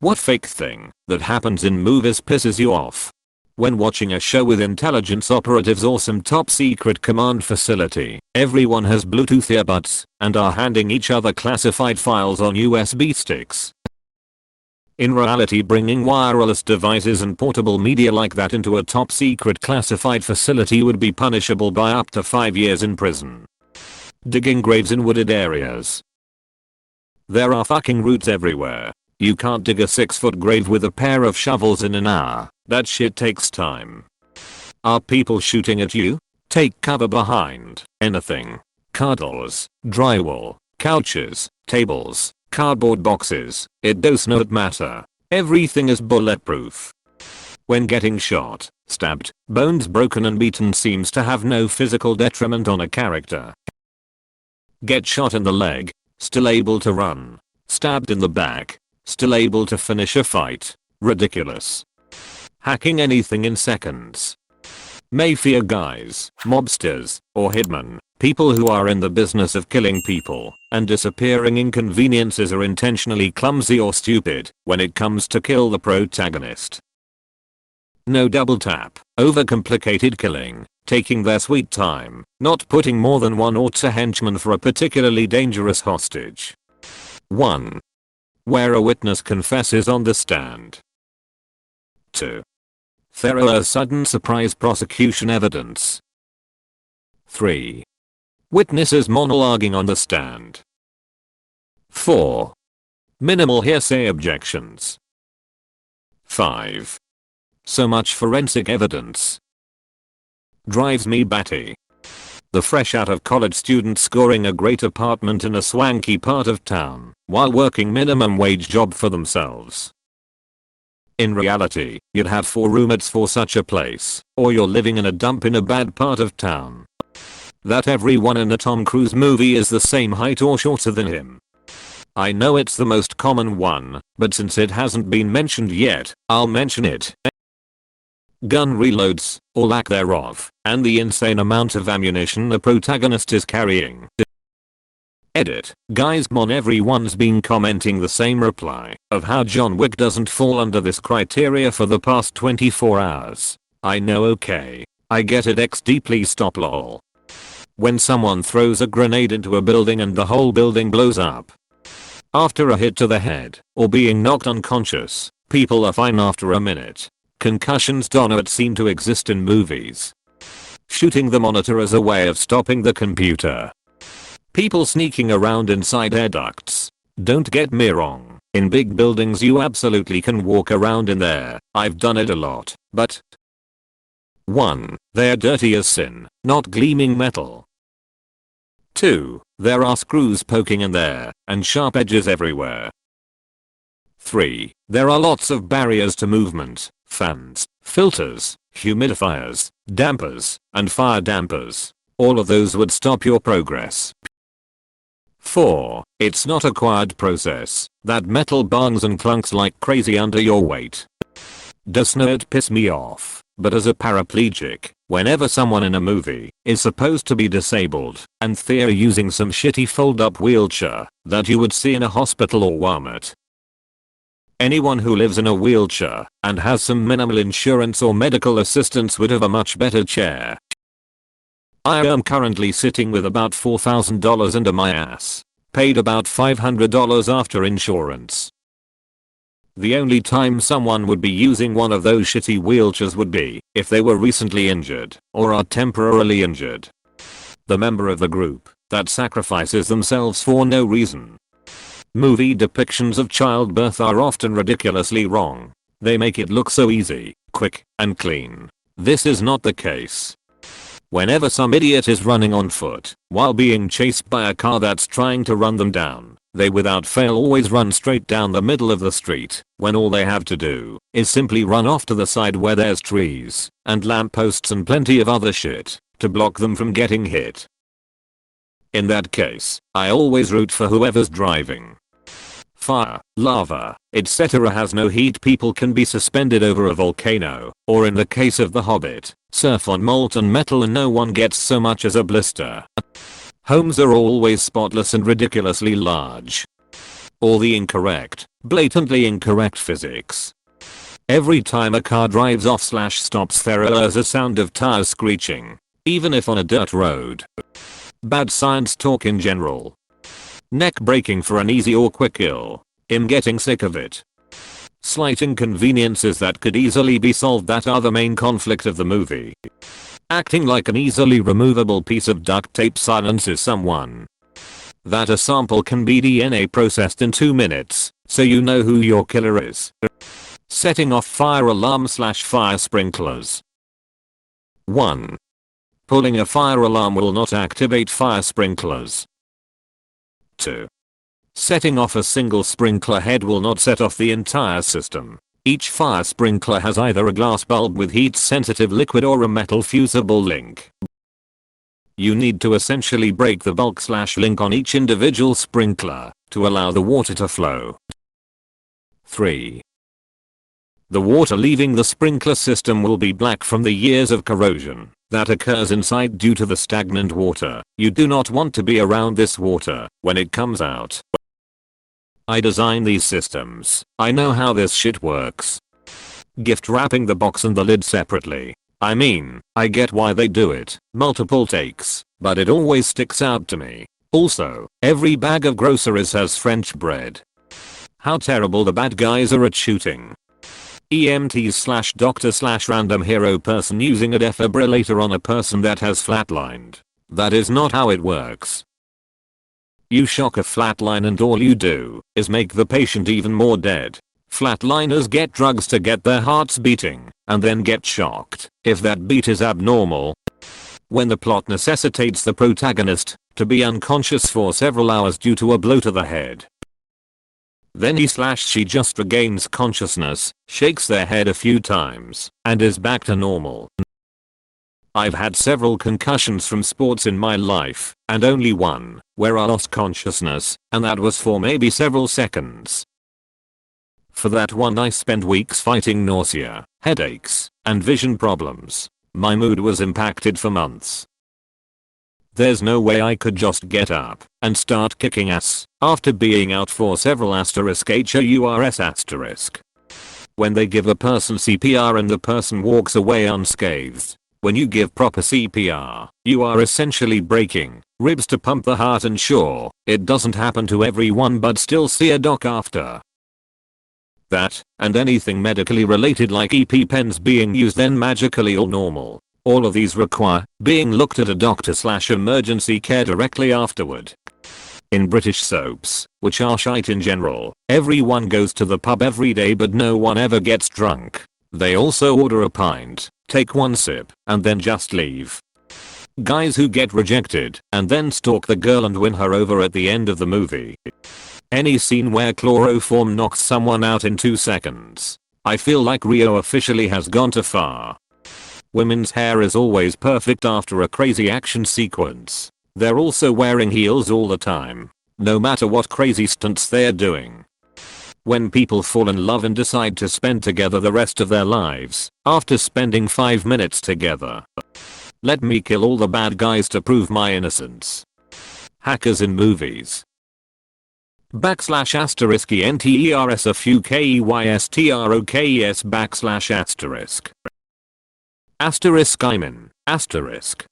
What fake thing that happens in movies pisses you off? When watching a show with intelligence operatives or some top secret command facility, everyone has Bluetooth earbuds and are handing each other classified files on USB sticks. In reality, bringing wireless devices and portable media like that into a top secret classified facility would be punishable by up to 5 years in prison. Digging graves in wooded areas. There are fucking roots everywhere. You can't dig a 6-foot grave with a pair of shovels in an hour. That shit takes time. Are people shooting at you? Take cover behind anything. Car doors, drywall, couches, tables, cardboard boxes. It does not matter. Everything is bulletproof. When getting shot, stabbed, bones broken and beaten seems to have no physical detriment on a character. Get shot in the leg, still able to run. Stabbed in the back, still able to finish a fight. Ridiculous. Hacking anything in seconds. Mafia guys, mobsters, or hitmen, people who are in the business of killing people and disappearing inconveniences are intentionally clumsy or stupid when it comes to kill the protagonist. No double tap, overcomplicated killing, taking their sweet time, not putting more than one or two henchmen for a particularly dangerous hostage. 1. Where a witness confesses on the stand. 2. Thorough sudden surprise prosecution evidence. 3. Witnesses monologuing on the stand. 4. Minimal hearsay objections. 5. So much forensic evidence. Drives me batty. The fresh out of college student scoring a great apartment in a swanky part of town while working minimum wage job for themselves. In reality, you'd have 4 roommates for such a place, or you're living in a dump in a bad part of town. That everyone in a Tom Cruise movie is the same height or shorter than him. I know it's the most common one, but since it hasn't been mentioned yet, I'll mention it. Gun reloads, or lack thereof, and the insane amount of ammunition the protagonist is carrying. Edit. Guys, come on, everyone's been commenting the same reply of how John Wick doesn't fall under this criteria for the past 24 hours. I know, okay. I get it, XD, please stop lol. When someone throws a grenade into a building and the whole building blows up. After a hit to the head, or being knocked unconscious, people are fine after a minute. Concussions do not seem to exist in movies. Shooting the monitor as a way of stopping the computer. People sneaking around inside air ducts. Don't get me wrong, in big buildings you absolutely can walk around in there. I've done it a lot, but 1. They're dirty as sin, not gleaming metal. 2. There are screws poking in there, and sharp edges everywhere. 3. There are lots of barriers to movement, fans, filters, humidifiers, dampers, and fire dampers. All of those would stop your progress. 4. It's not a quiet process. That metal bangs and clunks like crazy under your weight. Does not piss me off, but as a paraplegic, whenever someone in a movie is supposed to be disabled and they're using some shitty fold-up wheelchair that you would see in a hospital or Walmart. Anyone who lives in a wheelchair and has some minimal insurance or medical assistance would have a much better chair. I am currently sitting with about $4,000 under my ass. Paid about $500 after insurance. The only time someone would be using one of those shitty wheelchairs would be if they were recently injured or are temporarily injured. The member of the group that sacrifices themselves for no reason. Movie depictions of childbirth are often ridiculously wrong. They make it look so easy, quick, and clean. This is not the case. Whenever some idiot is running on foot while being chased by a car that's trying to run them down, they without fail always run straight down the middle of the street when all they have to do is simply run off to the side where there's trees and lampposts and plenty of other shit to block them from getting hit. In that case, I always root for whoever's driving. Fire, lava, etc. has no heat. People can be suspended over a volcano, or in the case of The Hobbit, surf on molten metal and no one gets so much as a blister. Homes are always spotless and ridiculously large. or the incorrect, blatantly incorrect physics. Every time a car drives off / stops there is a sound of tires screeching, even if on a dirt road. Bad science talk in general. Neck breaking for an easy or quick kill. I'm getting sick of it. Slight inconveniences that could easily be solved that are the main conflict of the movie. Acting like an easily removable piece of duct tape silences someone. That a sample can be DNA processed in 2 minutes, so you know who your killer is. Setting off fire alarm / fire sprinklers. 1. Pulling a fire alarm will not activate fire sprinklers. 2. Setting off a single sprinkler head will not set off the entire system. Each fire sprinkler has either a glass bulb with heat-sensitive liquid or a metal fusible link. You need to essentially break the bulk / link on each individual sprinkler to allow the water to flow. 3. The water leaving the sprinkler system will be black from the years of corrosion that occurs inside due to the stagnant water. You do not want to be around this water when it comes out. I design these systems. I know how this shit works. Gift wrapping the box and the lid separately. I mean, I get why they do it. Multiple takes, but it always sticks out to me. Also, every bag of groceries has French bread. How terrible the bad guys are at shooting. EMTs / doctor / random hero person using a defibrillator on a person that has flatlined. That is not how it works. You shock a flatline and all you do is make the patient even more dead. Flatliners get drugs to get their hearts beating and then get shocked if that beat is abnormal. When the plot necessitates the protagonist to be unconscious for several hours due to a blow to the head. Then he/she just regains consciousness, shakes their head a few times, and is back to normal. I've had several concussions from sports in my life, and only one where I lost consciousness, and that was for maybe several seconds. For that one I spent weeks fighting nausea, headaches, and vision problems. My mood was impacted for months. There's no way I could just get up and start kicking ass after being out for several *HOURS*. When they give a person CPR and the person walks away unscathed. When you give proper CPR, you are essentially breaking ribs to pump the heart, and sure, it doesn't happen to everyone, but still see a doc after that, and anything medically related like EpiPens being used, then magically all normal. All of these require being looked at a doctor / emergency care directly afterward. In British soaps, which are shite in general, everyone goes to the pub every day but no one ever gets drunk. They also order a pint, take one sip, and then just leave. Guys who get rejected and then stalk the girl and win her over at the end of the movie. Any scene where chloroform knocks someone out in 2 seconds. I feel like Rio officially has gone too far. Women's hair is always perfect after a crazy action sequence. They're also wearing heels all the time, no matter what crazy stunts they're doing. When people fall in love and decide to spend together the rest of their lives after spending 5 minutes together. Let me kill all the bad guys to prove my innocence. Hackers in movies. \***enters a few keystrokes \***. Asterisk I'm in. Asterisk.